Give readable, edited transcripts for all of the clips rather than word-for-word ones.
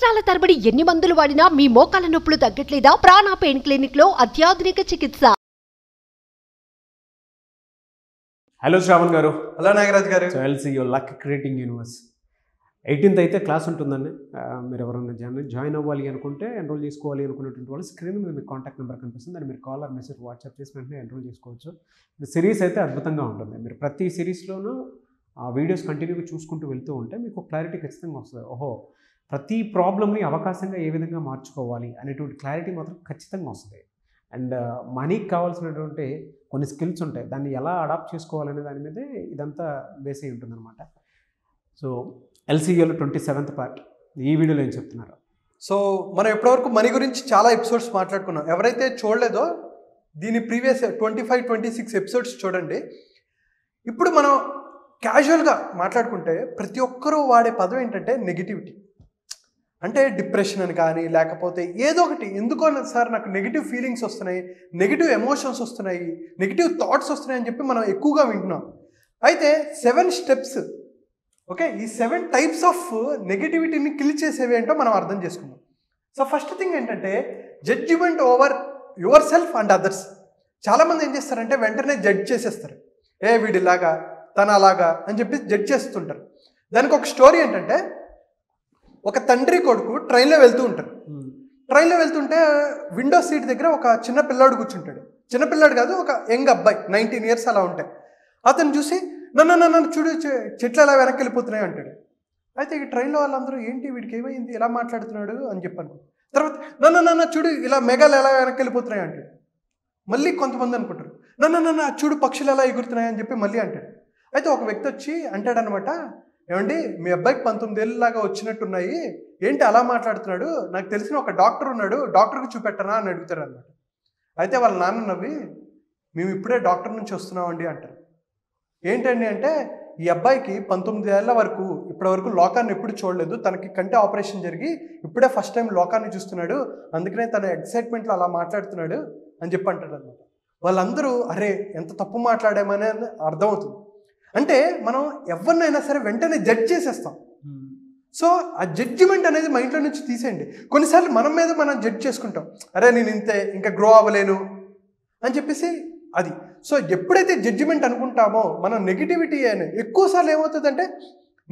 సంవత్సరాల తరబడి ఎన్ని మందులు వాడినా మీ మోకాల నొప్పులు తగ్గట్లేదా? ప్రాణ పెయిన్ క్లినిక్ లో అత్యాధునిక చికిత్స. హలో శ్రావణ్ గారు. హలో నాగరాజ్ గారు. So LC your luck creating universe 18th అయితే క్లాస్ ఉంటుందండి. మీరు ఎవరైనా జాయిన్ అవ్వాలి అనుకుంటే, ఎన్రోల్ చేసుకోవాలి అనుకున్నటువంటి వాళ్ళు స్క్రీన్ మీద మీకు కాంటాక్ట్ నెంబర్ కనిపిస్తుంది. దాన్ని మీరు కాల్ ఆర్ మెసేజ్ వాట్సాప్ చేసి వెంటనే ఎన్రోల్ చేసుకోవచ్చు. సిరీస్ అయితే అద్భుతంగా ఉంటుంది. మీరు ప్రతి సిరీస్లోనూ ఆ వీడియోస్ కంటిన్యూగా చూసుకుంటూ వెళ్తూ ఉంటే మీకు క్లారిటీ ఖచ్చితంగా వస్తుంది. ఓహో, ప్రతి ప్రాబ్లమ్ని అవకాశంగా ఏ విధంగా మార్చుకోవాలి అనేటువంటి క్లారిటీ మాత్రం ఖచ్చితంగా వస్తుంది. అండ్ మనీకి కావాల్సినటువంటి కొన్ని స్కిల్స్ ఉంటాయి, దాన్ని ఎలా అడాప్ట్ చేసుకోవాలనే దాని మీదే ఇదంతా బేస్ అయి ఉంటుందన్నమాట. సో ఎల్సీయూలో 27th పార్ట్ ఈ వీడియోలో ఏం చెప్తున్నారు? సో మనం ఇప్పటివరకు మనీ గురించి చాలా ఎపిసోడ్స్ మాట్లాడుకున్నాం. ఎవరైతే చూడలేదో దీని ప్రీవియస్ 25-26 ఎపిసోడ్స్ చూడండి. ఇప్పుడు మనం క్యాజువల్గా మాట్లాడుకుంటే ప్రతి ఒక్కరూ వాడే పదం ఏంటంటే నెగిటివిటీ. అంటే డిప్రెషన్ అని కానీ, లేకపోతే ఏదో ఒకటి, ఎందుకో సార్ నాకు నెగిటివ్ ఫీలింగ్స్ వస్తున్నాయి, నెగిటివ్ ఎమోషన్స్ వస్తున్నాయి, నెగిటివ్ థాట్స్ వస్తున్నాయి అని చెప్పి మనం ఎక్కువగా వింటున్నాం. అయితే 7 స్టెప్స్, ఓకే, ఈ 7 టైప్స్ ఆఫ్ నెగిటివిటీని కిల్ చేసేవి ఏంటో మనం అర్థం చేసుకున్నాం. సో ఫస్ట్ థింగ్ ఏంటంటే judgement over yourself and others. చాలామంది ఏం చేస్తారంటే వెంటనే జడ్జ్ చేసేస్తారు. వీడిలాగా తన అలాగా అని చెప్పి జడ్జ్ చేస్తుంటారు. దానికి ఒక స్టోరీ ఏంటంటే, ఒక తండ్రి కొడుకు ట్రైన్లో వెళ్తూ ఉంటారు. ట్రైన్లో వెళ్తుంటే విండో సీట్ దగ్గర ఒక చిన్న పిల్లాడు కూర్చుంటాడు. చిన్నపిల్లాడు కాదు, ఒక యంగ్ అబ్బాయి, 19 years అలా ఉంటాయి. అతను చూసి నన్ను చూడు, చెట్లు ఎలా వెనక్కి వెళ్ళిపోతున్నాయి అంటాడు. అయితే ఈ ట్రైన్లో వాళ్ళందరూ ఏంటి వీడికి ఏమైంది, ఎలా మాట్లాడుతున్నాడు అని చెప్పాను. తర్వాత నన్ను చూడు, ఇలా మేఘాలు ఎలా వెనక్కి వెళ్ళిపోతున్నాయి అంటాడు. మళ్ళీ కొంతమంది అనుకుంటారు నన్ను చూడు, పక్షులు ఎలా ఎగురుతున్నాయి అని చెప్పి మళ్ళీ అంటాడు. అయితే ఒక వ్యక్తి వచ్చి అంటాడనమాట, ఏమండి మీ అబ్బాయికి 19 ఏళ్ళలాగా వచ్చినట్టున్నాయి, ఏంటి అలా మాట్లాడుతున్నాడు, నాకు తెలిసిన ఒక డాక్టర్ ఉన్నాడు, డాక్టర్కి చూపెట్టనా అని అడుగుతాడు అనమాట. అయితే వాళ్ళ నాన్న నవ్వి, మేము ఇప్పుడే డాక్టర్ నుంచి వస్తున్నామండి అంటారు. ఏంటండి అంటే, ఈ అబ్బాయికి 19 ఏళ్ళ వరకు ఇప్పటివరకు లోకాన్ని ఎప్పుడు చూడలేదు, తనకి కంటి ఆపరేషన్ జరిగి ఇప్పుడే ఫస్ట్ టైం లోకాన్ని చూస్తున్నాడు, అందుకనే తన ఎక్సైట్మెంట్లో అలా మాట్లాడుతున్నాడు అని చెప్పి అంటాడు అనమాట. వాళ్ళందరూ అరే ఎంత తప్పు మాట్లాడామని అర్థమవుతుంది. అంటే మనం ఎవరినైనా సరే వెంటనే జడ్జ్ చేసేస్తాం. సో ఆ జడ్జిమెంట్ అనేది మైండ్లో నుంచి తీసేయండి. కొన్నిసార్లు మన మీద మనం జడ్జ్ చేసుకుంటాం, అరే నేను ఇంతే, ఇంకా గ్రో అవ్వలేను అని చెప్పేసి అది. సో ఎప్పుడైతే జడ్జిమెంట్ అనుకుంటామో మనం నెగిటివిటీ అని ఎక్కువసార్లు ఏమవుతుందంటే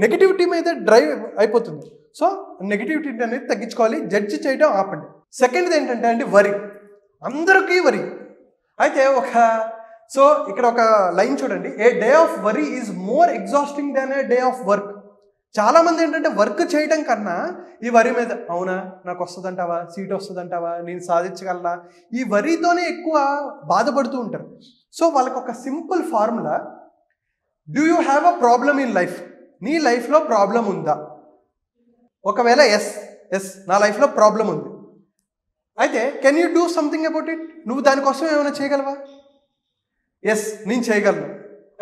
నెగిటివిటీ మీద డ్రైవ్ అయిపోతుంది. సో నెగిటివిటీ అనేది తగ్గించుకోవాలి, జడ్జి చేయడం ఆపండి. సెకండ్ది ఏంటంటే అండి వరి. అందరికీ వరి. అయితే సో ఇక్కడ ఒక లైన్ చూడండి, a day of worry is more exhausting than a day of work. చాలామంది ఏంటంటే వర్క్ చేయడం కన్నా ఈ వరి మీద, అవునా నాకు వస్తుందంటావా, సీట్ వస్తుందంటావా, నేను సాధించగలనా, ఈ వరితోనే ఎక్కువ బాధపడుతూ ఉంటారు. సో వాళ్ళకి ఒక simple formula, do you have a problem in life? నీ లైఫ్లో ప్రాబ్లం ఉందా? ఒకవేళ ఎస్ నా లైఫ్లో ప్రాబ్లం ఉంది, అయితే can you do something about it? నువ్వు దానికోసం ఏమైనా చేయగలవా? ఎస్ నేను చేయగలను.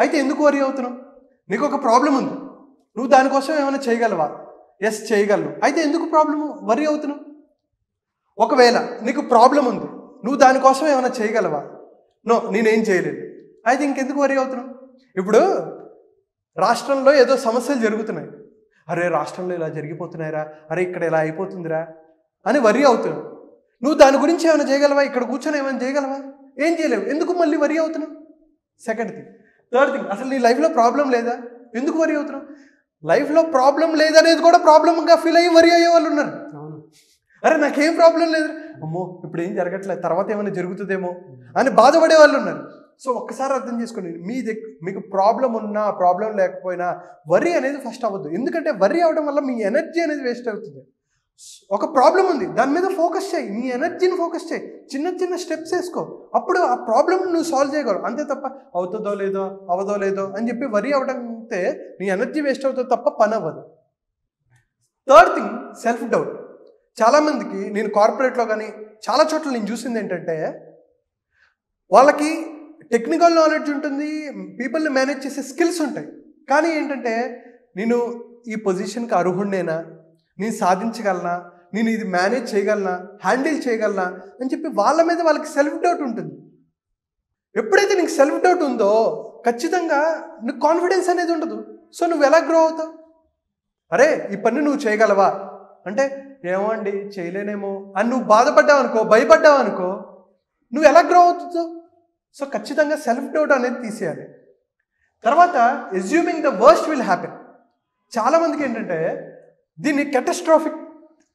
అయితే ఎందుకు వరి అవుతున్నావు? నీకు ఒక ప్రాబ్లం ఉంది, నువ్వు దానికోసం ఏమైనా చేయగలవా? ఎస్ చేయగలను. అయితే ఎందుకు వరి అవుతున్నావు? ఒకవేళ నీకు ప్రాబ్లం ఉంది, నువ్వు దానికోసం ఏమైనా చేయగలవా? నో నేనేం చేయలేదు. అయితే ఇంకెందుకు వరి అవుతున్నావు? ఇప్పుడు రాష్ట్రంలో ఏదో సమస్యలు జరుగుతున్నాయి, అరే రాష్ట్రంలో ఇలా జరిగిపోతున్నాయిరా, అరే ఇక్కడ ఇలా అయిపోతుందిరా అని వరి అవుతున్నావు. నువ్వు దాని గురించి ఏమైనా చేయగలవా? ఇక్కడ కూర్చొని ఏమైనా చేయగలవా? ఏం చేయలేవు. ఎందుకు మళ్ళీ వరి అవుతున్నావు? Second thing. థర్డ్ థింగ్, అసలు నీ లైఫ్లో ప్రాబ్లం లేదా, ఎందుకు వరి అవుతున్నావు? లైఫ్లో ప్రాబ్లం లేదనేది కూడా ప్రాబ్లంగా ఫీల్ అయ్యి వరి అయ్యే వాళ్ళు ఉన్నారు. అవును, అరే నాకేం ప్రాబ్లం లేదు, అమ్మో ఇప్పుడు ఏం జరగట్లేదు, తర్వాత ఏమైనా జరుగుతుందేమో అని బాధపడే వాళ్ళు ఉన్నారు. సో ఒక్కసారి అర్థం చేసుకోండి, మీకు ప్రాబ్లం ఉన్నా ప్రాబ్లం లేకపోయినా వరి అనేది ఫస్ట్ అవ్వద్దు. ఎందుకంటే వరి అవ్వడం వల్ల మీ ఎనర్జీ అనేది వేస్ట్ అవుతుంది. ఒక ప్రాబ్లం ఉంది, దాని మీద ఫోకస్ చేయి, నీ ఎనర్జీని ఫోకస్ చేయి, చిన్న స్టెప్స్ వేసుకో, అప్పుడు ఆ ప్రాబ్లమ్ నువ్వు సాల్వ్ చేయగలవు. అంతే తప్ప అవుతుందో లేదో అవదో లేదో అని చెప్పి వరి అవ్వడం అయితే నీ ఎనర్జీ వేస్ట్ అవుతుంది తప్ప పని అవ్వదు. Third thing, self doubt. చాలామందికి నేను కార్పొరేట్లో కానీ చాలా చోట్ల నేను చూసింది ఏంటంటే, వాళ్ళకి టెక్నికల్ నాలెడ్జ్ ఉంటుంది, పీపుల్ని మేనేజ్ చేసే స్కిల్స్ ఉంటాయి, కానీ ఏంటంటే నేను ఈ పొజిషన్కి అర్హుడినేనా, నేను సాధించగలనా, నేను ఇది మేనేజ్ చేయగలనా, హ్యాండిల్ చేయగలనా అని చెప్పి వాళ్ళ మీద వాళ్ళకి సెల్ఫ్ డౌట్ ఉంటుంది. ఎప్పుడైతే నీకు సెల్ఫ్ డౌట్ ఉందో ఖచ్చితంగా నీకు కాన్ఫిడెన్స్ అనేది ఉండదు. సో నువ్వు ఎలా గ్రో అవుతావు? అరే ఈ పని నువ్వు చేయగలవా, అంటే ఏమో అండి చేయలేనేమో అని నువ్వు బాధపడ్డావు అనుకో, భయపడ్డావు అనుకో, నువ్వు ఎలా గ్రో అవుతుందో. సో ఖచ్చితంగా సెల్ఫ్ డౌట్ అనేది తీసేయాలి. తర్వాత assuming the worst will happen. చాలామందికి ఏంటంటే దీన్ని కెటస్ట్రాఫిక్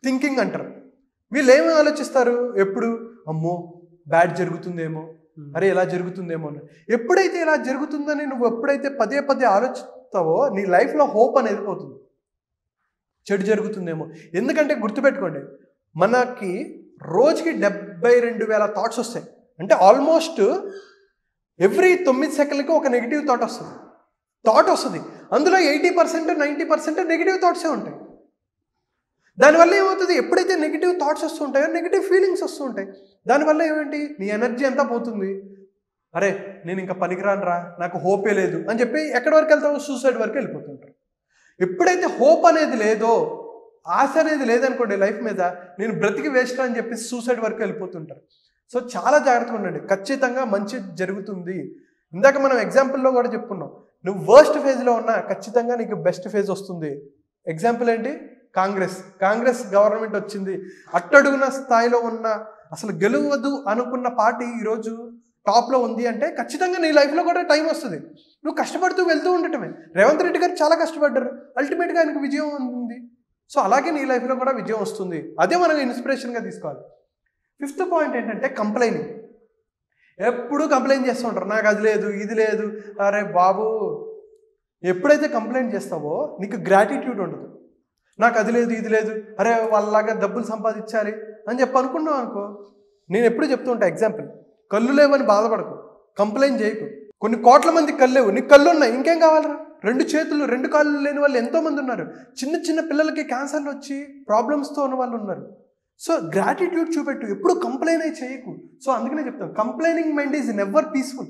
థింకింగ్ అంటారు. వీళ్ళు ఏమి ఆలోచిస్తారు, ఎప్పుడు అమ్మో బ్యాడ్ జరుగుతుందేమో, అరే ఇలా జరుగుతుందేమో అని. ఎప్పుడైతే ఇలా జరుగుతుందని నువ్వు ఎప్పుడైతే పదే పదే ఆలోచిస్తావో నీ లైఫ్లో హోప్ అనేది పోతుంది, చెడు జరుగుతుందేమో. ఎందుకంటే గుర్తుపెట్టుకోండి, మనకి రోజుకి 72,000 థాట్స్ వస్తాయి. అంటే ఆల్మోస్ట్ ఎవ్రీ 9 సెకండ్లకి ఒక నెగిటివ్ థాట్ వస్తుంది. అందులో 80% 90% నెగిటివ్ థాట్సే ఉంటాయి. దానివల్ల ఏమవుతుంది, ఎప్పుడైతే నెగిటివ్ థాట్స్ వస్తుంటాయో నెగిటివ్ ఫీలింగ్స్ వస్తూ ఉంటాయి. దానివల్ల ఏమేంటి, నీ ఎనర్జీ అంతా పోతుంది. అరే నేను ఇంకా పనికిరానురా, నాకు హోపే లేదు అని చెప్పి ఎక్కడి వరకు వెళ్తావు, సూసైడ్ వరకు వెళ్ళిపోతుంటారు. ఎప్పుడైతే హోప్ అనేది లేదో, ఆశ అనేది లేదనుకోండి లైఫ్ మీద, నేను బ్రతికి వేస్ట్ అని చెప్పి సూసైడ్ వరకు వెళ్ళిపోతుంటారు. సో చాలా జాగ్రత్తగా ఉండండి, ఖచ్చితంగా మంచి జరుగుతుంది. ఇందాక మనం ఎగ్జాంపుల్లో కూడా చెప్పుకున్నాం, నువ్వు వర్స్ట్ ఫేజ్లో ఉన్నా ఖచ్చితంగా నీకు బెస్ట్ ఫేజ్ వస్తుంది. ఎగ్జాంపుల్ ఏంటి, కాంగ్రెస్ గవర్నమెంట్ వచ్చింది. అట్టడుగున స్థాయిలో ఉన్న అసలు గెలవదు అనుకున్న పార్టీ ఈరోజు టాప్లో ఉంది అంటే ఖచ్చితంగా నీ లైఫ్లో కూడా టైం వస్తుంది. నువ్వు కష్టపడుతూ వెళ్తూ ఉండటమే. రేవంత్ రెడ్డి గారు చాలా కష్టపడ్డారు, అల్టిమేట్గా ఆయనకు విజయం ఉంది. సో అలాగే నీ లైఫ్లో కూడా విజయం వస్తుంది. అదే మనం ఇన్స్పిరేషన్గా తీసుకోవాలి. 5th పాయింట్ ఏంటంటే కంప్లైనింగ్. ఎప్పుడూ కంప్లైంట్ చేస్తూ ఉంటారు, నాకు అది లేదు ఇది లేదు. అరే బాబు, ఎప్పుడైతే కంప్లైంట్ చేస్తావో నీకు గ్రాటిట్యూడ్ ఉండదు. నాకు అది లేదు ఇది లేదు, అరే వాళ్ళలాగా డబ్బులు సంపాదించాలి అని చెప్పి అనుకున్నావు అనుకో. నేను ఎప్పుడు చెప్తూ ఉంటా ఎగ్జాంపుల్, కళ్ళు లేవని బాధపడకు, కంప్లైంట్ చేయకు. కొన్ని కోట్ల మంది కళ్ళు లేవు, నీకు కళ్ళు ఉన్నాయి, ఇంకేం కావాలరా? 2 చేతులు 2 కాళ్ళు లేని వాళ్ళు ఎంతోమంది ఉన్నారు. చిన్న పిల్లలకి క్యాన్సర్లు వచ్చి ప్రాబ్లమ్స్తో ఉన్న వాళ్ళు ఉన్నారు. సో గ్రాటిట్యూడ్ చూపెట్టు, ఎప్పుడు కంప్లైన్ అయి చేయకు. సో అందుకనే చెప్తాను, complaining mind is never peaceful.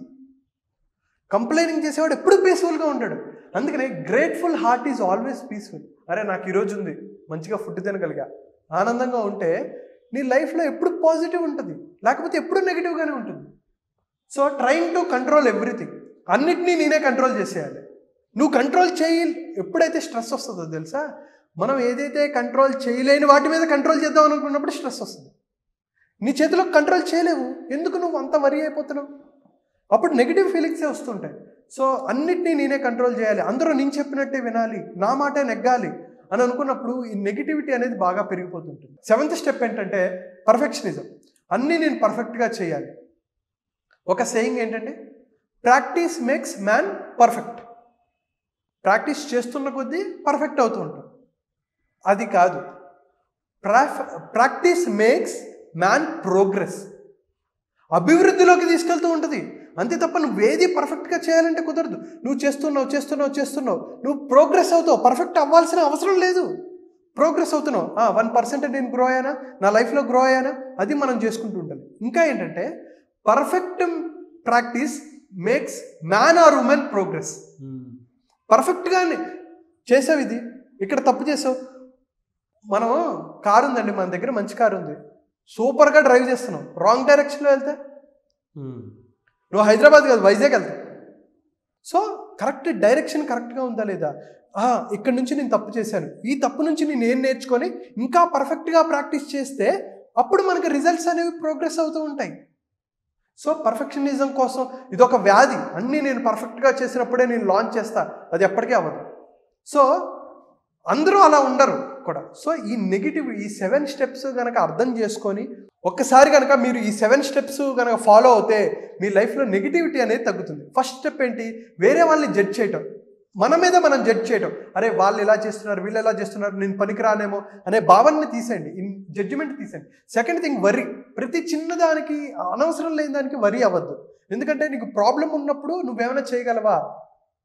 Complaining చేసేవాడు ఎప్పుడు పీస్ఫుల్గా ఉంటాడు. అందుకనే grateful heart is always peaceful. అరే నాకు ఈరోజు ఉంది, మంచిగా ఫుడ్ తినగలిగా, ఆనందంగా ఉంటే నీ లైఫ్లో ఎప్పుడు పాజిటివ్ ఉంటుంది, లేకపోతే ఎప్పుడు నెగిటివ్గానే ఉంటుంది. So trying to control everything, అన్నిటినీ నేనే కంట్రోల్ చేసేయాలి. నువ్వు కంట్రోల్ ఎప్పుడైతే స్ట్రెస్ వస్తుందో తెలుసా, మనం ఏదైతే కంట్రోల్ చేయలేని వాటి మీద కంట్రోల్ చేద్దాం అనుకున్నప్పుడు స్ట్రెస్ వస్తుంది. నీ చేతిలో కంట్రోల్ చేయలేవు, ఎందుకు నువ్వు అంత వరి అయిపోతున్నావు? అప్పుడు నెగిటివ్ ఫీలింగ్సే వస్తుంటాయి. సో అన్నిటినీ నేనే కంట్రోల్ చేయాలి, అందరూ నేను చెప్పినట్టే వినాలి, నా మాటే నెగ్గాలి అని అనుకున్నప్పుడు ఈ నెగిటివిటీ అనేది బాగా పెరిగిపోతుంటుంది. 7th స్టెప్ ఏంటంటే పర్ఫెక్షనిజం. అన్నీ నేను పర్ఫెక్ట్గా చేయాలి. ఒక సేయింగ్ ఏంటంటే, practice makes man perfect. Practice చేస్తున్న కొద్దీ పర్ఫెక్ట్ అవుతూ ఉంటాం. అది కాదు, ప్రాక్టీస్ మేక్స్ మ్యాన్ ప్రోగ్రెస్. అభివృద్ధిలోకి తీసుకెళ్తూ ఉంటుంది. అంతే తప్ప నువ్వేది పర్ఫెక్ట్గా చేయాలంటే కుదరదు. నువ్వు చేస్తున్నావు, నువ్వు ప్రోగ్రెస్ అవుతావు. పర్ఫెక్ట్ అవ్వాల్సిన అవసరం లేదు, ప్రోగ్రెస్ అవుతున్నావు. 1% నేను గ్రో అయ్యానా, నా లైఫ్లో గ్రో అయ్యానా, అది మనం చేసుకుంటూ ఉంటాం. ఇంకా ఏంటంటే perfect practice makes man or women progress. పర్ఫెక్ట్గానే చేసావు, ఇది ఇక్కడ తప్పు చేసావు. మనం కారు ఉందండి, మన దగ్గర మంచి కారు ఉంది, సూపర్గా డ్రైవ్ చేస్తున్నాం, రాంగ్ డైరెక్షన్లో వెళ్తే నువ్వు హైదరాబాద్ కాదు వైజాగ్ వెళ్తావు. సో కరెక్ట్ డైరెక్షన్ కరెక్ట్గా ఉందా లేదా, ఇక్కడ నుంచి నేను తప్పు చేశాను, ఈ తప్పు నుంచి నేను ఏం నేర్చుకొని ఇంకా పర్ఫెక్ట్గా ప్రాక్టీస్ చేస్తే అప్పుడు మనకి రిజల్ట్స్ అనేవి ప్రోగ్రెస్ అవుతూ ఉంటాయి. సో పర్ఫెక్షనిజం కోసం ఇదొక వ్యాధి. అన్నీ నేను పర్ఫెక్ట్గా చేసినప్పుడే నేను లాంచ్ చేస్తా, అది ఎప్పటికీ అవ్వదు. సో అందరూ అలా ఉండరు కూడా. సో ఈ నెగిటివ్, ఈ 7 స్టెప్స్ కనుక అర్థం చేసుకొని ఒక్కసారి కనుక మీరు ఈ 7 స్టెప్స్ కనుక ఫాలో అవుతే మీ లైఫ్లో నెగిటివిటీ అనేది తగ్గుతుంది. ఫస్ట్ స్టెప్ ఏంటి, వేరే వాళ్ళని జడ్జ్ చేయటం, మన మీద మనం జడ్జ్ చేయటం. అరే వాళ్ళు ఇలా చేస్తున్నారు, వీళ్ళు ఎలా చేస్తున్నారు, నేను పనికిరానేమో అనే భావనని తీసేయండి, జడ్జిమెంట్ తీసేయండి. సెకండ్ థింగ్, వరి. ప్రతి చిన్నదానికి, అనవసరం లేని దానికి వరి అవ్వద్దు. ఎందుకంటే నీకు ప్రాబ్లం ఉన్నప్పుడు నువ్వేమైనా చేయగలవా,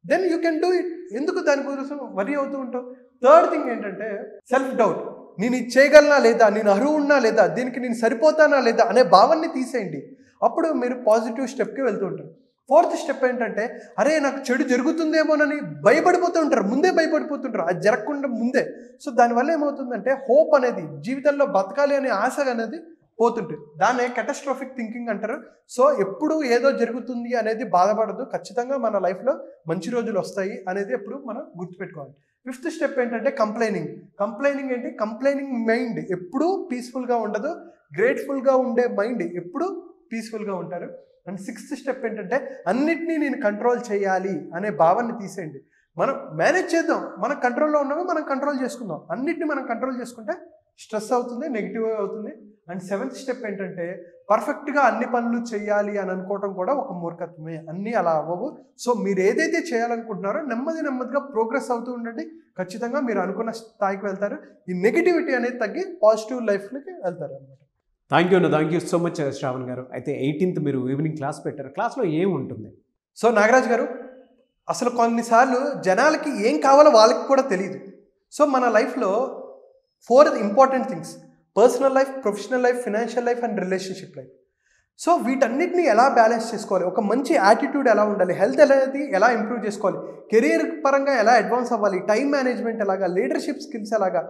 then you can do it. ఎందుకు దాని కోసం వరి అవుతూ ఉంటావు? థర్డ్ థింగ్ ఏంటంటే సెల్ఫ్ డౌట్. నేను ఇది చేయగలనా లేదా, నేను అర్హున్నా లేదా, దీనికి నేను సరిపోతానా లేదా అనే భావాన్ని తీసేయండి. అప్పుడు మీరు పాజిటివ్ స్టెప్కి వెళ్తూ ఉంటారు. 4th స్టెప్ ఏంటంటే, అరే నాకు చెడు జరుగుతుందేమోనని భయపడిపోతూ ఉంటారు, ముందే భయపడిపోతుంటారు, అది జరగకుండా ముందే. సో దానివల్ల ఏమవుతుందంటే హోప్ అనేది, జీవితంలో బతకాలి అనే ఆశ అనేది పోతుంటుంది. దాన్నే కెటాస్ట్రోఫిక్ థింకింగ్ అంటారు. సో ఎప్పుడు ఏదో జరుగుతుంది అనేది బాధపడదు, ఖచ్చితంగా మన లైఫ్లో మంచి రోజులు వస్తాయి అనేది ఎప్పుడు మనం గుర్తుపెట్టుకోవాలి. 5th స్టెప్ ఏంటంటే కంప్లైనింగ్ ఏంటి? కంప్లైనింగ్ మైండ్ ఎప్పుడూ పీస్ఫుల్గా ఉండదు. గ్రేట్ఫుల్గా ఉండే మైండ్ ఎప్పుడూ పీస్ఫుల్గా ఉంటారు. అండ్ 6th స్టెప్ ఏంటంటే అన్నిటినీ నేను కంట్రోల్ చేయాలి అనే భావాన్ని తీసేయండి. మనం మేనేజ్ చేద్దాం, మన కంట్రోల్లో ఉన్నవి మనం కంట్రోల్ చేసుకుందాం. అన్నిటిని మనం కంట్రోల్ చేసుకుంటే స్ట్రెస్ అవుతుంది, నెగిటివ్ అవుతుంది. అండ్ 7th స్టెప్ ఏంటంటే పర్ఫెక్ట్గా అన్ని పనులు చేయాలి అని అనుకోవటం కూడా ఒక మూర్ఖత్వమే. అన్నీ అలా అవ్వవు. సో మీరు ఏదైతే చేయాలనుకుంటున్నారో నెమ్మదిగా ప్రోగ్రెస్ అవుతూ ఉండండి. ఖచ్చితంగా మీరు అనుకున్న స్థాయికి వెళ్తారు. ఈ నెగిటివిటీ అనేది తగ్గి పాజిటివ్ లైఫ్లోకి వెళ్తారు అనమాట. Thank you so much Shravan గారు. అయితే 18th మీరు ఈవినింగ్ క్లాస్ పెట్టారు. క్లాస్లో ఏముంటుంది? సో నాగరాజ్ గారు, అసలు కొన్నిసార్లు జనాలకి ఏం కావాలో వాళ్ళకి కూడా తెలియదు. సో మన లైఫ్లో 4 important things: personal life, professional life, financial life and relationship life. So వీటన్నిటిని ఎలా బ్యాలెన్స్ చేసుకోవాలి, ఒక మంచి యాటిట్యూడ్ ఎలా ఉండాలి, హెల్త్ అనేది ఎలా ఇంప్రూవ్ చేసుకోవాలి, కెరీర్ పరంగా ఎలా అడ్వాన్స్ అవ్వాలి, టైం మేనేజ్మెంట్ ఎలాగా, లీడర్షిప్ స్కిల్స్ ఎలాగా,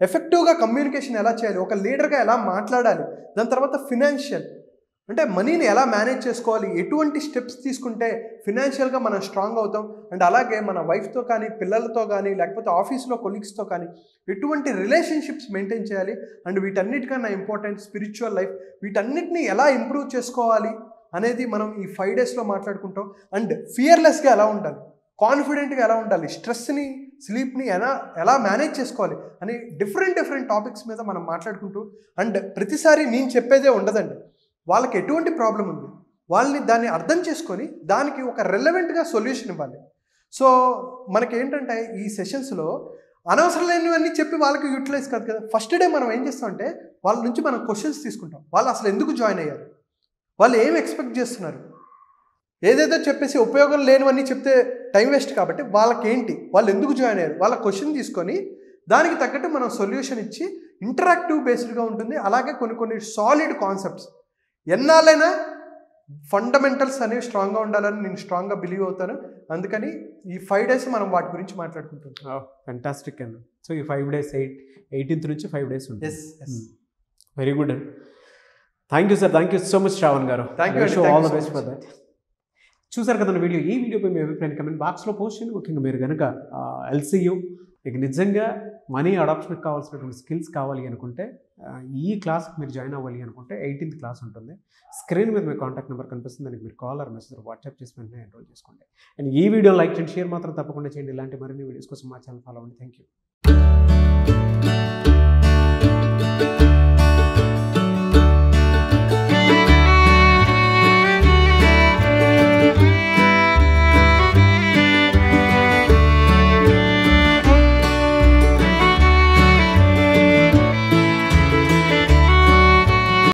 ఎఫెక్టివ్గా కమ్యూనికేషన్ ఎలా చేయాలి, ఒక లీడర్గా ఎలా మాట్లాడాలి, దాని తర్వాత ఫినాన్షియల్ అంటే మనీని ఎలా మేనేజ్ చేసుకోవాలి, ఎటువంటి స్టెప్స్ తీసుకుంటే ఫినాన్షియల్గా మనం స్ట్రాంగ్ అవుతాం, అండ్ అలాగే మన వైఫ్తో కానీ, పిల్లలతో కానీ, లేకపోతే ఆఫీస్లో కొలీగ్స్తో కానీ ఎటువంటి రిలేషన్షిప్స్ మెయింటైన్ చేయాలి, అండ్ వీటన్నిటికన్నా ఇంపార్టెంట్ స్పిరిచువల్ లైఫ్, వీటన్నిటిని ఎలా ఇంప్రూవ్ చేసుకోవాలి అనేది మనం ఈ 5 డేస్లో మాట్లాడుకుంటాం. అండ్ ఫియర్లెస్గా ఎలా ఉండాలి, కాన్ఫిడెంట్గా ఎలా ఉండాలి, స్ట్రెస్ని, స్లీప్ని ఎలా మేనేజ్ చేసుకోవాలి అని డిఫరెంట్ టాపిక్స్ మీద మనం మాట్లాడుకుంటూ, అండ్ ప్రతిసారి నేను చెప్పేదే ఉండదండి, వాళ్ళకి ఎటువంటి ప్రాబ్లం ఉంది వాళ్ళని దాన్ని అర్థం చేసుకొని దానికి ఒక రెలవెంట్గా సొల్యూషన్ ఇవ్వాలి. సో మనకేంటంటే ఈ సెషన్స్లో అనవసరం లేనివన్నీ చెప్పి వాళ్ళకి యూటిలైజ్ కాదు కదా. ఫస్ట్ డే మనం ఏం చేస్తామంటే వాళ్ళ నుంచి మనం క్వశ్చన్స్ తీసుకుంటాం. వాళ్ళు అసలు ఎందుకు జాయిన్ అయ్యారు, వాళ్ళు ఏం ఎక్స్పెక్ట్ చేస్తున్నారు, ఏదేదో చెప్పేసి ఉపయోగం లేనివన్నీ చెప్తే టైం వేస్ట్. కాబట్టి వాళ్ళకేంటి, వాళ్ళు ఎందుకు జాయిన్ అయ్యారు, వాళ్ళ క్వశ్చన్ తీసుకొని దానికి తగ్గట్టు మనం సొల్యూషన్ ఇచ్చి ఇంటరాక్టివ్ బేస్డ్గా ఉంటుంది. అలాగే కొన్ని సాలిడ్ కాన్సెప్ట్స్, ఎన్నాళ్ళైనా ఫండమెంటల్స్ అనేవి స్ట్రాంగ్గా ఉండాలని నేను స్ట్రాంగ్గా బిలీవ్ అవుతాను. అందుకని ఈ 5 డేస్ మనం వాటి గురించి మాట్లాడుకుంటున్నాం. ఫెంటాస్టిక్ అండి. సో ఈ 5 డేస్ 18th నుంచి 5 డేస్ ఉంటుంది. వెరీ గుడ్ అండి. Thank you sir. Thank you so much Shravan garu. All the best for that. చూసారు కదా వీడియో. ఈ వీడియోపై మీ అభిప్రాయం కమెంట్ బాక్స్లో పోస్ట్ చేయండి. ముఖ్యంగా మీరు కనుక LCU మీకు నిజంగా మనీ అడాప్షన్కి కావాల్సినటువంటి స్కిల్స్ కావాలి అనుకుంటే, ఈ క్లాస్కి మీరు జాయిన్ అవ్వాలి అనుకుంటే 18th క్లాస్ ఉంటుంది. స్క్రీన్ మీద మీ కాంటాక్ట్ నెంబర్ కనిపిస్తుంది. దానికి మీరు కాల్ ఆర్ మెసేజ్ వాట్సాప్ చేసి వెంటనే ఎన్రోల్ చేసుకోండి. అండ్ ఈ వీడియో లైక్ చేయండి, షేర్ మాత్రం తప్పకుండా చేయండి. ఇలాంటి మరిన్ని వీడియోస్ కోసం మా ఛానల్ ఫాలో అవ్వండి. Thank you.